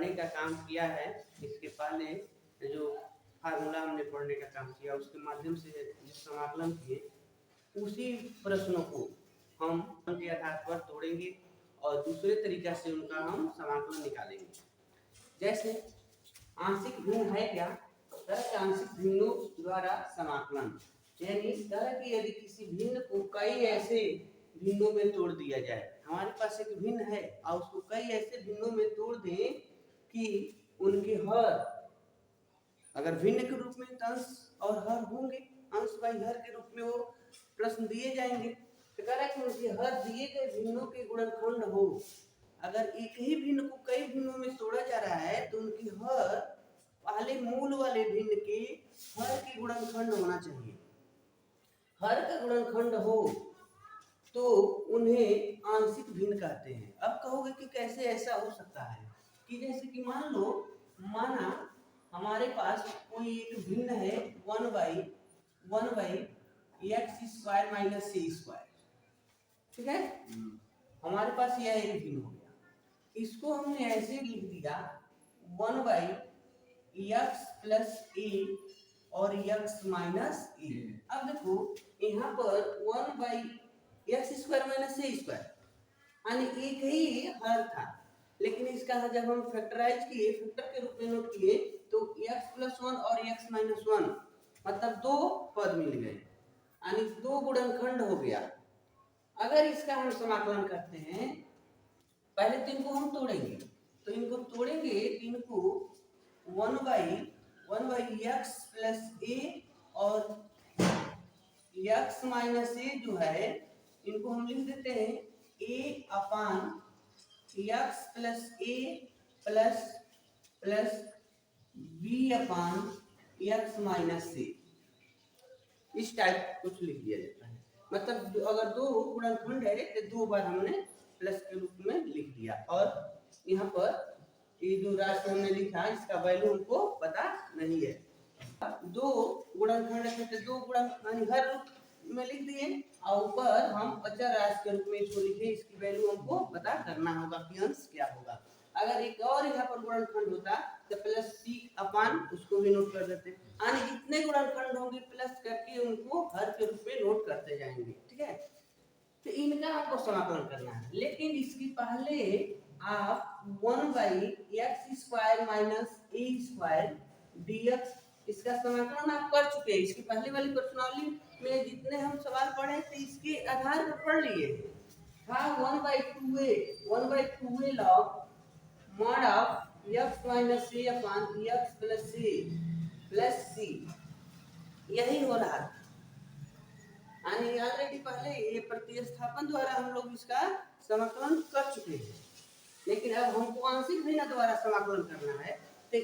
पढ़ने का काम किया है। इसके पहले जो फार्मूला हमने पढ़ने का काम किया उसके माध्यम से जो समाकलन किए उसी प्रश्नों को हम के आधार पर तोड़ेंगे और दूसरे तरीका से उनका हम समाकलन निकालेंगे। जैसे आंशिक भिन्न है क्या, तरह के आंशिक भिन्नों द्वारा समाकलन, यानी तरह की यदि किसी भिन्न को कई ऐसे भिन्नों में तोड़ दिया जाए, हमारे पास एक भिन्न है और उसको कई ऐसे भिन्नों में तोड़ दें कि उनके हर, अगर भिन्न के रूप में अंश और हर होंगे, अंश बाई हर के रूप में वो प्रश्न दिए जाएंगे। तो कह रहा है कि उनके हर दिए गए भिन्नों के गुणनखंड हो। अगर एक ही भिन्न को कई भिन्नों में तोड़ा जा रहा है तो उनकी हर पहले मूल वाले भिन्न के हर के गुणनखंड होना चाहिए। हर का गुणनखंड हो तो उन्हें आंशिक भिन्न कहते हैं। अब कहोगे कि कैसे ऐसा हो सकता है, कि जैसे कि मान लो, माना हमारे पास कोई एक भिन्न है 1/x² माइनस c², ठीक है। हमारे पास यह एक भिन्न हो गया, इसको हमने ऐसे लिख दिया 1/x प्लस a और x माइनस a। अब देखो यहाँ पर 1/x² माइनस a² यानी एक ही हर था, लेकिन इसका जब हम फैक्टराइज किए, फैक्टर के रूप में नोट किए, तो x प्लस 1 और x माइनस 1 मतलब दो पद मिल गए, यानी दो गुणनखंड हो गया। अगर इसका हम समाकलन करते हैं, पहले तो इनको हम तोड़ेंगे, तो इनको तोड़ेंगे, इनको 1/x प्लस a और x माइनस a जो है, इनको हम लिख देते हैं a upon x plus a plus b upon x minus a, इस टाइप कुछ लिख दिया जाता है। मतलब अगर दो गुणनखंड है तो दो बार हमने प्लस के रूप में लिख दिया, और यहाँ पर ये जो राशि हमने लिखा इसका वैल्यू हमको पता नहीं है। दो गुणनखंड है तो दो गुणन यानी हर रूप में लिख दिए, और ऊपर हम अचर राशि के रूप में इसको लिखे, इसकी वैल्यू हमको पता करना होगा कि अंश क्या होगा। अगर एक और यहाँ पर गुणनखंड होता तो प्लस c अपान उसको भी नोट कर देते, यानी जितने गुणनखंड होंगे प्लस करके उनको हर के रूप में नोट करते जाएंगे, ठीक है। तो इनका आपको समाकलन करना है, लेकिन इसके पहले आप 1/x² माइनस a² dx इसका समाकलन आप कर चुके हैं। इसकी पहले वाली प्रश्नावली में जितने हम सवाल पढ़े थे इसके आधार पर पढ़ लिए था। 1/2a log mod of x minus a upon x plus a plus c, यही हो रहा था। यानी ऑलरेडी पहले ये प्रतिस्थापन द्वारा हम लोग इसका समाकलन कर चुके हैं, लेकिन अब हमको आंशिक भिन्न द्वारा समाकलन करना है, तो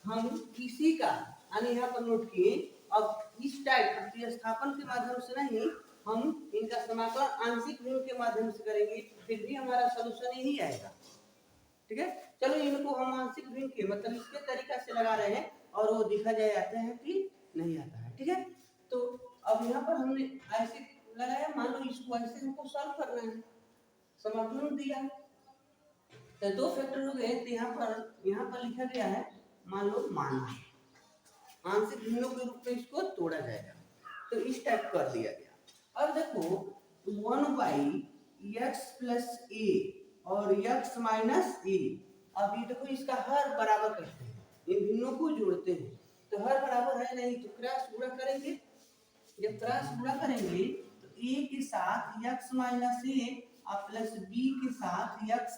हम इसी का यानी यहाँ पर नोट किए, अब इस टाइप प्रतिस्थापन के माध्यम से नहीं, हम इनका समाकलन आंशिक भिन्न के माध्यम से करेंगे, फिर भी हमारा सलूशन यही आएगा, ठीक है। चलो इनको हम आंशिक भिन्न के मतलब इसके तरीका से लगा रहे हैं और वो दिखा जाए आते हैं कि नहीं आता है, ठीक है। तो अब यहाँ पर हमने ऐसे लगाया, मान लो इसको ऐसे हमको सॉल्व करना है, समाकलन दिया तो दो फैक्टर हो गए, तो यहाँ पर लिखा गया है, मान लो माना आंशिक भिन्नों के रूप में इसको तोड़ा जाएगा, तो इस टाइप कर दिया गया। अब देखो 1/x प्लस a और x माइनस a, अब ये देखो इसका हर बराबर करते हैं, इन भिन्नों को जोड़ते हैं, तो हर बराबर है नहीं तो क्रॉस गुणा करेंगे। जब क्रॉस गुणा करेंगे तो a के साथ x माइनस a और प्लस b के साथ x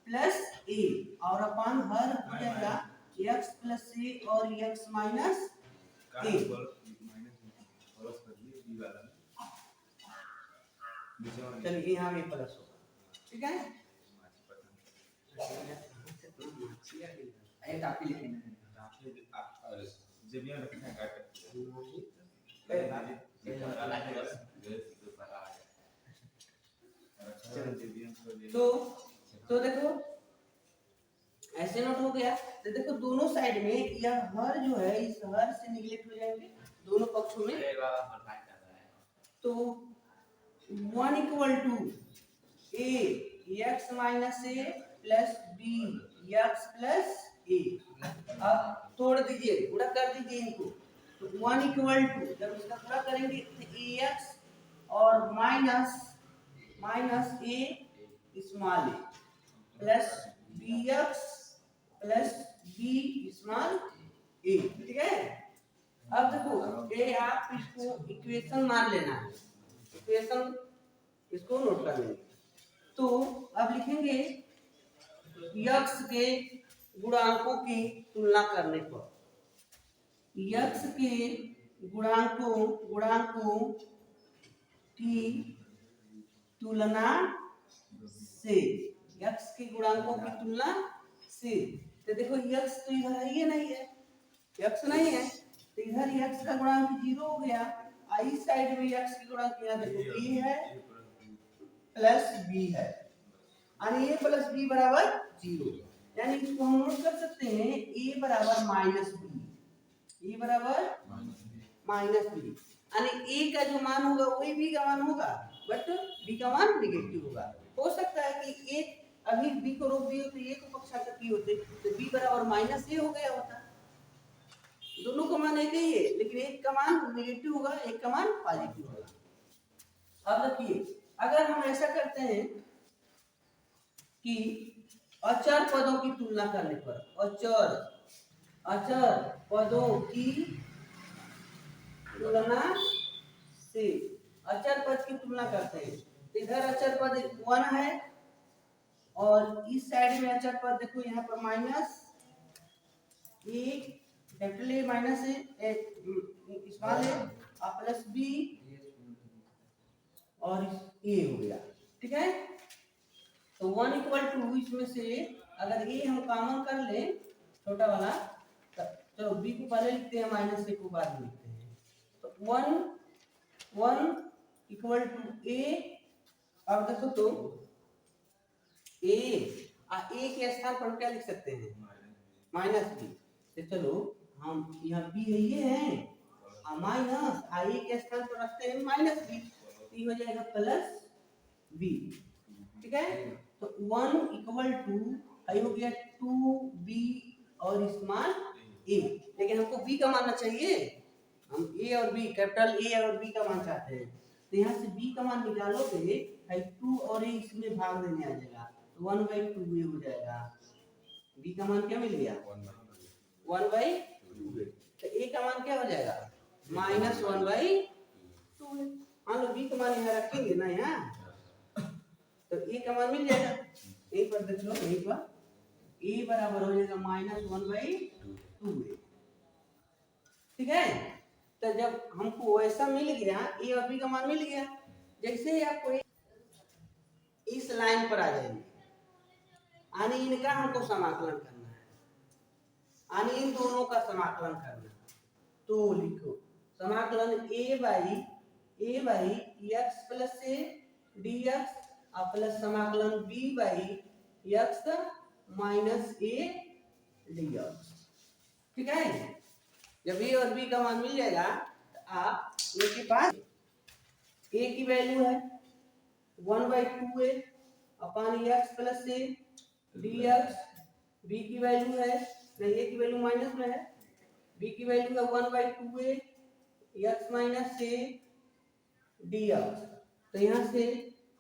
प्लस a, और अपान हर हो जाएगा x प्लस a और x माइनस a। चलिए यहाँ भी प्लस होगा, ठीक है। तो देखो ऐसे नोट हो गया, तो देखो दोनों साइड में यह हर जो है इस हर से निगलेक्ट हो जाएंगे दोनों पक्षों में, तो 1 = a x minus a plus b X plus A. अब तोड़ दीजिए, पूरा कर दीजिए इनको। तो 1 इक्वल टू, जब इसका पूरा करेंगे तो ए एक्स और minus A small A plus B X plus B small A. ठीक है। अब देखो ये आप इसको इक्वेशन मान लेना है, इक्वेशन इसको नोट कर लेंगे। तो अब लिखेंगे यक्स के गुणांकों की तुलना करने पर, यक्स के गुणांकों की तुलना से, यक्स के गुणांकों की तुलना से। तो देखो यक्स तो इधर है, ये नहीं है, यक्स नहीं है, तो इधर यक्स का गुणांक 0 हो गया। इस साइड में यक्स की गुणांक यहाँ देखो a है प्लस b है, यानी a प्लस b बराबर 0। यानी इसको हम नोट कर सकते हैं a बराबर माइनस बी, a बराबर माइनस बी, यानी a का जो मान होगा वही b का मान होगा, बट b का मान नेगेटिव होगा। हो सकता है कि एक अभी b को रोक दिए तो a को पक्षाघात होते तो b बराबर माइनस a हो गया होता। दोनों का मान एक ही है, लेकिन एक का मान नेगेटिव होगा, एक का मान पॉजिटिव होगा। अब देखिए अगर हम ऐसा करते हैं कि अचर पदों की तुलना करने पर, अचर पदों की तुलना से, अचर पद की तुलना करते हैं। इधर अचर पद 1 है और इस साइड में अचर पद देखो यहाँ पर minus a, capital a minus A small A plus b और ए हो गया। ठीक है। तो 1 इक्वल टू, इसमें से अगर ए हम कॉमन कर ले छोटा वाला, चलो बी को पहले लिखते हैं, माइनस ए को बाद में लिखते हैं। तो 1 इक्वल टू ए, अब देखो तो ए के स्थान पर क्या लिख सकते हैं, माइनस बी। तो चलो हम यहाँ बी है ये है माइनस ए के स्थान पर रखते हैं माइनस बी, तो हो जाएगा प्लस बी। ठीक है। तो 1 इक्वल टू हो गया 2b और स्मॉल a, लेकिन हमको b का मानना चाहिए, हम a और b, कैपिटल a और b का मान चाहते हैं। तो यहाँ से b का मान निकालोगे 2 और a इसमें भाग देने आ जाएगा, तो 1/2a हो जाएगा। b का मान क्या मिल गया, 1/2a। तो a का मान क्या हो जाएगा, -1/2a। मान लो b का मान यहाँ रखेंगे ना, यहाँ तो a का मान मिल जाएगा। यहीं पर देख लो, यहीं पर a बराबर हो जाएगा -1/2a। ठीक है। तो जब हमको ऐसा मिल गया, a और b का मान मिल गया, जैसे ही आपको इस लाइन पर आ जाएंगे, यानी इनका हमको समाकलन करना है, यानी इन दोनों का समाकलन करना है। तो लिखो समाकलन a by x plus a dx plus समाकलन b by x minus a dx। ठीक है। जब a और b का मान मिल जाएगा तो आप इनके पास a की वैल्यू है 1/2a upon x plus a dx, b की वैल्यू है, नहीं a की वैल्यू माइनस में है, b की वैल्यू है 1/2a x minus a dx। तो यहाँ से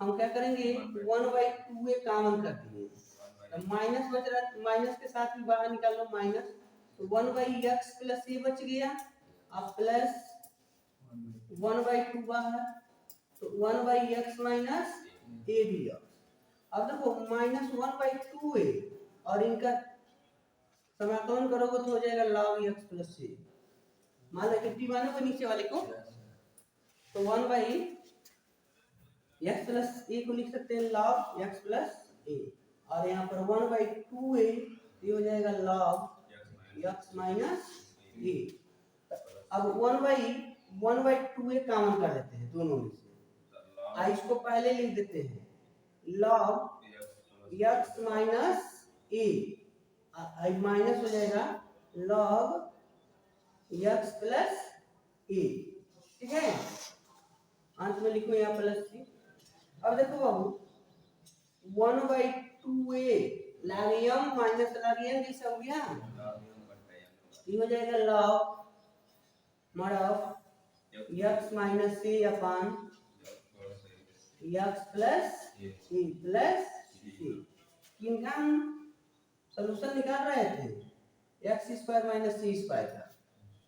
हम क्या करेंगे 1/2a कॉमन कर देंगे, तो माइनस बच रहा, माइनस के साथ भी बाहर निकाल लो माइनस, तो 1/x प्लस a बच गया अब प्लस 1/2 बाहर, तो 1/x माइनस a dx। अब देखो -1/2a और इनका समाकलन करोगे तो हो जाएगा log x प्लस a। मान लो कितनी मानोगे नीचे वाले को, तो 1/x प्लस a को लिख सकते हैं log x प्लस a, और यहाँ पर 1/2a ये हो जाएगा log x माइनस a। अब 1/2a कॉमन कर लेते हैं दोनों में से, इसको पहले लिख देते हैं log x minus a, minus हो जाएगा log x प्लस a। ठीक है। अंत में लिखो यहाँ प्लस c। अब देखो बाबू 1/2a log m minus log n जैसा हो गया, ये हो जाएगा log mod of x minus c upon x plus c plus c। किनका हम सोल्यूशन निकाल रहे थे? एक्स स्क्वायर माइनस सी स्क्वायर का,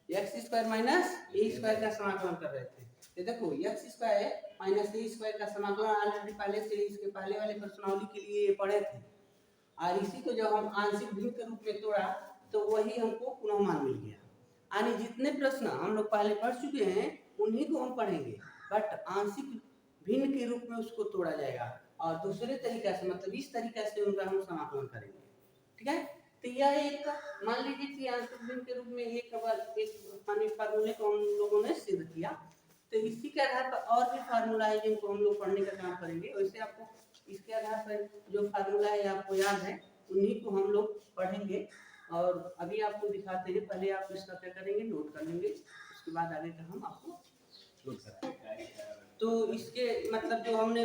एक्स स्क्वायर माइनस ए स्क्वायर का समाकलन कर रहे थे। ये देखो एक्स स्क्वायर माइनस ए स्क्वायर का समाकलन ऑलरेडी पहले से इसके पहले वाले प्रश्नावली के लिए पढ़े थे, और इसी को जब हम आंशिक भिन्न के रूप में तोड़ा तो वही हमको पुनः मान मिल गया। यानी जितने प्रश्न हम लोग पहले पढ़ चुके हैं उन्हीं को हम पढ़ेंगे, बट आंशिक भिन्न के रूप में उसको तोड़ा जाएगा और दूसरे तरीका से, मतलब इस तरीका से उनका हम समाकलन करेंगे। ठीक है, तो यह एक मान लीजिए कि आंशिक भिन्न के रूप में एक फार्मूले को हम लोगों ने सिद्ध किया, तो इसी के आधार पर और भी फार्मूला है जिनको हम लोग पढ़ने का काम करेंगे। वैसे आपको इसके आधार पर जो फार्मूला है आपको याद है, उन्हीं को हम लोग पढ़ेंगे और अभी आपको दिखाते हैं। पहले आप इसका क्या करेंगे, नोट कर लेंगे, उसके बाद आगे का हम आपको तो इसके मतलब जो हमने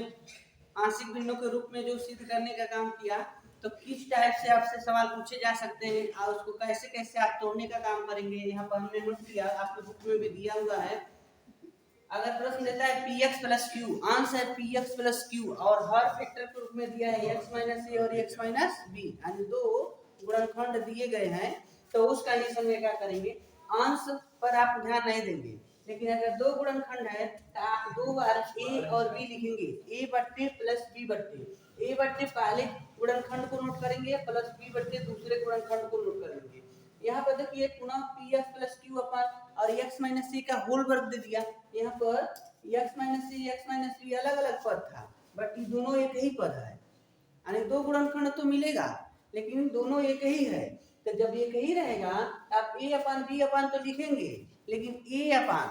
आंशिक भिन्नों के रूप में जो सिद्ध करने का काम किया, तो किस टाइप से आपसे सवाल पूछे जा सकते हैं और उसको कैसे कैसे आप तोड़ने का काम करेंगे, यहाँ पर हमने नोट किया, आपके बुक में भी दिया हुआ है। अगर प्रश्न देता है px प्लस क्यू, आंसर है px प्लस क्यू और हर फैक्टर के रूप में दिया है x माइनस ए और x माइनस बी, यानी दो गुणनखंड दिए गए हैं, तो उस कंडीशन में क्या करेंगे, अंश पर आप ध्यान नहीं देंगे, लेकिन अगर दो गुणनखंड है तो आप दो बार a और b लिखेंगे, a बट्टे प्लस b बट्टे, a बट्टे पहले गुणनखंड को नोट करेंगे प्लस b बट्टे दूसरे गुणनखंड को नोट करेंगे। यहाँ पर देखिए पुनः px प्लस क्यू अपन और x माइनस c का होल वर्ग दे दिया। यहाँ पर x minus c x minus b अलग अलग पद था, बट ये दोनों एक ही पद है, यानी दो गुणनखंड तो मिलेगा लेकिन दोनों एक ही है। तो जब एक ही रहेगा आप a अपान b अपान तो लिखेंगे, लेकिन a अपान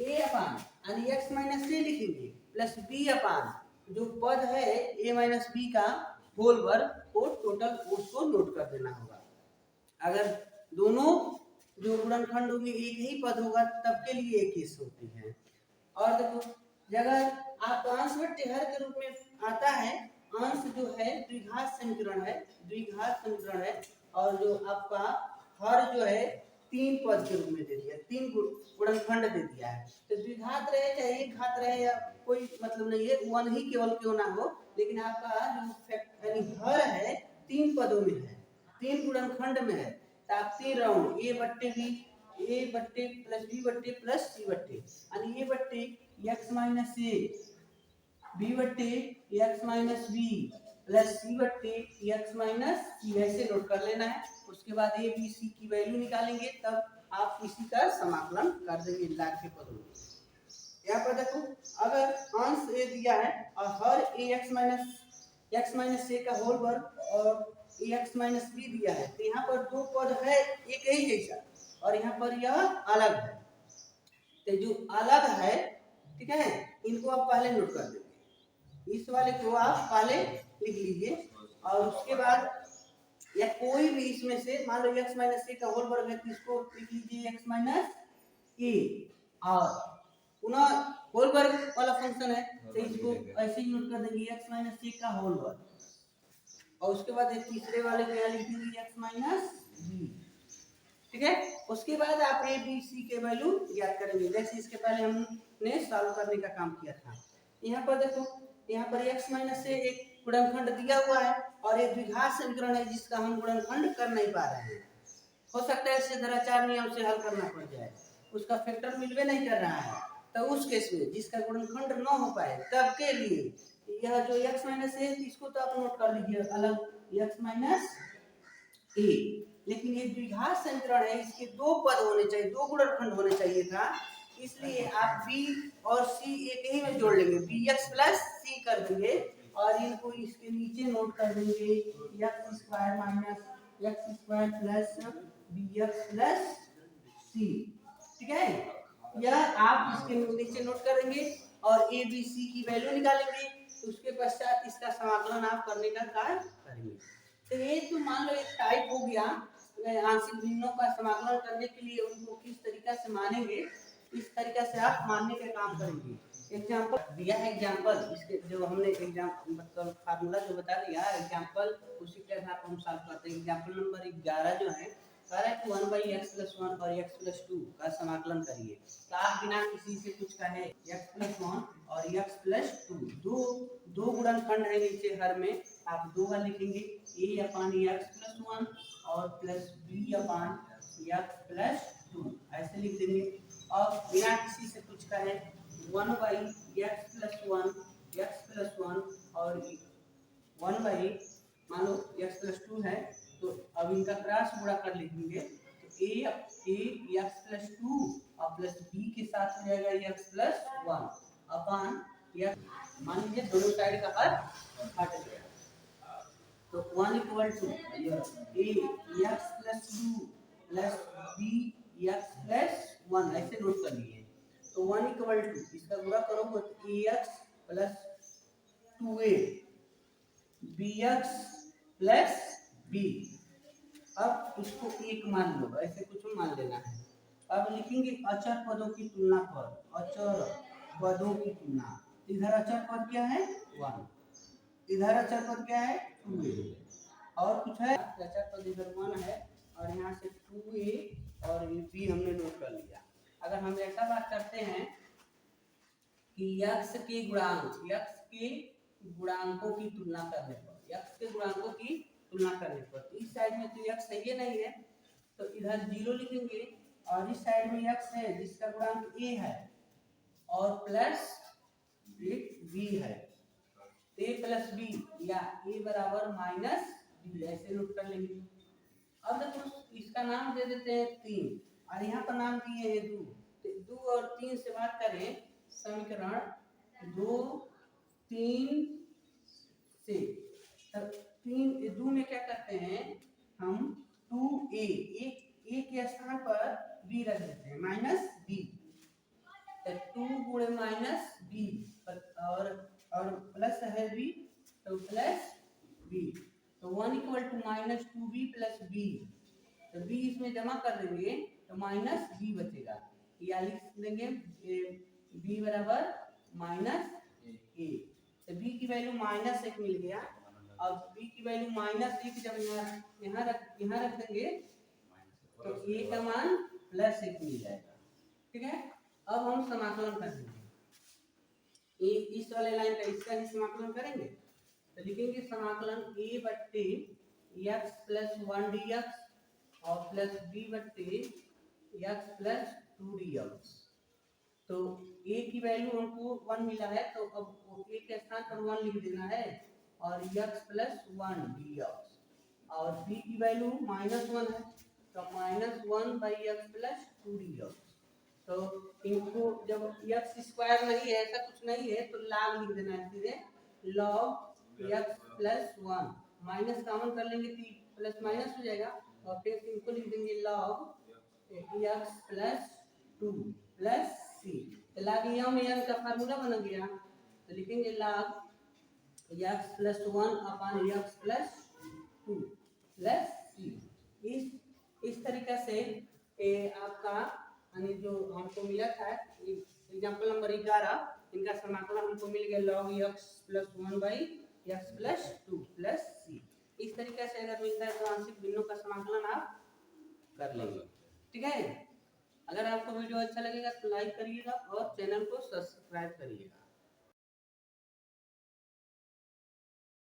यानी x माइनस c लिखेंगे प्लस b अपान जो पद है a माइनस b का होल वर्ग को टोटल उसको नोट कर देना होगा। अगर दोनों जो गुणनखंड होंगे एक ही पद होगा तब के लिए एक केस होती है। और देखो अगर आप अंश बट्टे हर के रूप में आता है, अंश जो है द्विघात समीकरण है, और जो आपका हर जो है तीन पद के रूप में दे दिया, तीन गुणनखंड दे दिया है। तो द्विघात रहे चाहे एक घात रहे या कोई मतलब नहीं है, वन ही केवल क्यों ना हो, लेकिन आपका जो यानी हर है तीन पदों में है, तीन गुणनखंड में है, तो आप तीन राउंड a बट्टे प्लस b बट्टे प्लस c बट्टे, यानी a बट्टे x माइनस a, b बट्टे x minus b plus c बट्टे x माइनस c, ऐसे नोट कर लेना है। उसके बाद a b c की वैल्यू निकालेंगे, तब आप इसी का समाकलन कर देंगे लाख के पदों में। यहाँ पर देखो अगर अंश a दिया है और हर x माइनस a का होल वर्ग और x माइनस b दिया है, तो यहाँ पर दो पद है एक ही जैसा और यहाँ पर यह अलग है। तो जो अलग है, ठीक है, इनको आप पहले नोट कर देंगे, इस वाले को आप पहले लिख लीजिए और उसके बाद या कोई भी इसमें से मान लो x माइनस a का होल वर्ग है तो इसको लिख लीजिए x माइनस a, और पुनः होल वर्ग वाला फंक्शन है तो इसको ऐसे ही नोट कर देंगे x माइनस a का होल वर्ग, और उसके बाद एक तीसरे वाले को यहाँ लिख देंगे x माइनस b। ठीक है, उसके बाद आप a b c के वैल्यू ज्ञात करेंगे, जैसे इसके पहले हमने सॉल्व करने का काम किया था। यहाँ पर देखो, यहाँ पर x माइनस a एक गुणनखंड दिया हुआ है और एक द्विघात समीकरण है जिसका हम गुणनखंड कर नहीं पा रहे हैं। हो सकता है इससे धराचार नियम से हल करना पड़ जाए, उसका फैक्टर मिलवे नहीं कर रहा है, तो उस केस में जिसका गुणनखंड न हो पाए तब के लिए यह जो x माइनस a इसको तो आप नोट कर लीजिए अलग x माइनस a, लेकिन ये द्विघात समीकरण है, इसके दो पद होने चाहिए, दो गुणनखंड होने चाहिए था, इसलिए आप b और c एक ही में जोड़ लेंगे, bx प्लस c कर देंगे और इनको इसके नीचे नोट कर देंगे x square minus x square plus bx plus c। ठीक है, यह आप इसके नीचे नोट करेंगे और a b c की वैल्यू निकालेंगे, तो उसके पश्चात इसका समाकलन आप करने का कार्य करेंगे। तो ये तो मान लो एक टाइप हो गया आंशिक भिन्नों का समाकलन करने के लिए उनको किस तरीका से मानेंगे, इस तरीका से आप मानने का काम करेंगे। एग्जाम्पल दिया है, एग्जाम्पल इसके जो हमने एग्जाम मतलब फार्मूला जो बता दिया एग्जाम्पल, उसी के आधार पर हम सॉल्व करते हैं। एग्जाम्पल नंबर 11 जो है कह रहा है कि 1/x+1 और x+2 का समाकलन करिए। तो आप बिना किसी से कुछ कहे x+1 और x+2 दो गुणनखंड है नीचे हर में, आप दो बार लिखेंगे a/x+1 और प्लस b/x+2 ऐसे लिख देंगे। और बिना किसी से कुछ कहे 1/x+1 x+1 और 1 मान लो x+2 है, तो अब इनका क्रॉस गुणा कर लिखेंगे तो a x+2 और प्लस b के साथ हो जाएगा x+1 अपान x। मान लीजिए दोनों साइड का हट गया तो 1 = a x+2 plus b x+1 ऐसे नोट कर लिए। तो 1 = इसका गुणा करोगे तो ax plus 2a bx plus b। अब इसको एक मान लो, ऐसे कुछ मान लेना है। अब लिखेंगे अचर पदों की तुलना पर, अचर पदों की तुलना। इधर अचर पद क्या है 1, इधर अचर पद क्या है 2a और कुछ है अचर पद इधर 1 है और यहाँ से 2a और b हमने नोट कर लिया। अगर हम ऐसा बात करते हैं कि x के गुणांकों की तुलना करने पर, x के गुणांकों की तुलना करने पर, तो इस साइड में तो x है ये नहीं है तो इधर 0 लिखेंगे और इस साइड में x है जिसका गुणांक a है और प्लस एक b है, a प्लस b या a बराबर माइनस b ऐसे नोट कर लेंगे। अब देखो इसका नाम दे देते हैं 3 और यहाँ पर नाम दिए हैं 2, तो 2 और 3 से बात करें समीकरण 2 3 से, तब 2 में क्या करते हैं हम 2a a के स्थान पर b रख देते हैं माइनस b, तो 2 गुणे माइनस b और प्लस है b तो प्लस b, तो 1 = -2b प्लस b, तो b इसमें जमा कर देंगे तो माइनस b बचेगा, या लिख देंगे b बराबर -a, तो b की वैल्यू -1 मिल गया। अब b की वैल्यू -1 जब यहाँ रख देंगे तो a का मान +1 मिल जाएगा। ठीक है, अब हम समाकलन कर देंगे इस वाले लाइन का, इसका ही समाकलन करेंगे तो लिखेंगे समाकलन a/x+1 dx और प्लस b/x+2 dx। तो a की वैल्यू हमको 1 मिला है तो अब a के स्थान पर 1 लिख देना है और x+1 dx और b की वैल्यू -1 है तो -1/x+2 dx। तो इनको जब x² नहीं है, ऐसा कुछ नहीं है तो log लिख देना है, सीधे log x+1 माइनस कॉमन कर लेंगे तो प्लस माइनस हो जाएगा और फिर इनको लिख देंगे log x+2 प्लस c। तो log m का फार्मूला बन गया तो लिखेंगे log x+1 अपान x+2 प्लस c। इस तरीका से आपका यानी जो हमको मिला था एग्जाम्पल नंबर 11, इनका समाकलन हमको मिल गया log x+1/x+2 प्लस c। इस तरीके से अगर मिलता है तो आंशिक भिन्नों का समाकलन आप कर लेंगे। ठीक है, अगर आपको वीडियो अच्छा लगेगा तो लाइक करिएगा और चैनल को सब्सक्राइब करिएगा।